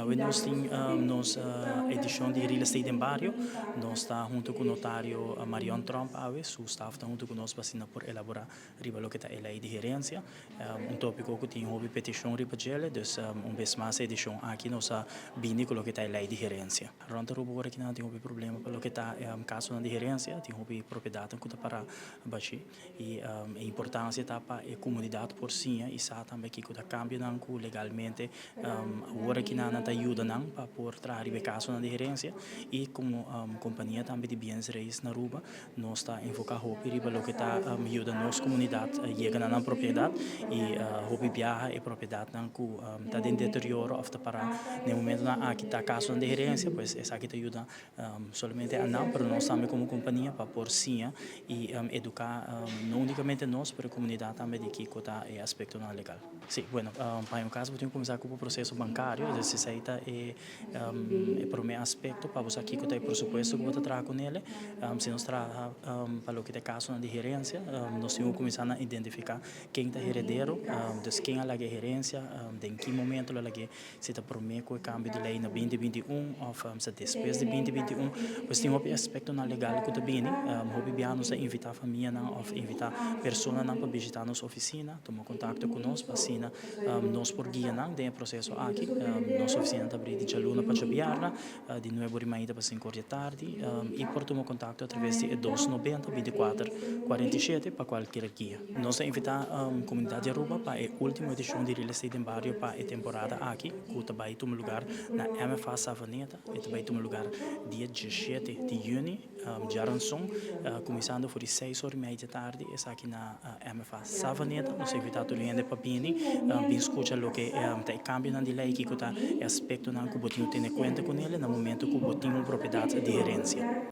Hoy nos temos edição de Real Estate em Barrio. Nós está junto com o notário Marion Trump, o staff está junto conosco para por elaborar riba lo que está a lei de gerência. Tópico que tem houve petição riba gele, então vez mais edição aqui nós bini com o que está a lei de gerência. Ronda rubo agora que não tem houve problema pelo que está caso de gerência, tem houve propriedade que está para baixo e a importância está para a comunidade por si e sabe também que está cambiando legalmente agora que não está ajudando para por trazer caso de gerência e como companhia também de bens raízes na Aruba nós está enfocado hopi riba lo que está ajudando nossa comunidade chega na propriedade e hopi viaja a propriedade não que está em deterioro after para no momento na aqui está caso de gerência pois essa aqui te ajuda somente a não para nós também como companhia para por si e educar não unicamente nós para a comunidade também de que está é aspecto não legal. Sim, bueno, para um caso, eu tenho que começar com o processo bancário, necessita é para o meu aspecto, para você aqui que tem presupuesto que você traga com ele, se nós traga para o que tem caso de gerência, nós temos que começar a identificar quem é herdeiro, quem é a gerência, em que momento ela se está prometo o câmbio de lei na 2021 ou se depois de 2021, pois tem um aspecto não legal que também, nós invitar a família ou invitar pessoas para visitar nossa oficina, tomar contato conosco, para nós por guia não tem processo aqui nossa oficina está aberta de luna para chabiarla de novo rimainda para 5 da tarde e por tomar contato através de 290 24 47 para qualquer guia. Nós invitar a comunidade de Aruba para a última edição de Real Estate em Barrio para a temporada aqui, que também toma lugar na MFA Savaneta, e também toma lugar dia 17 de junho, de Arançon, começando por 6h30 da tarde, essa aqui na MFA Savaneta, nós invitamos todo mundo para vir bem escuta o que tem cambio na lei que está aspecto não que o botinho tem conta com ele no momento que o botinho propriedade de gerência.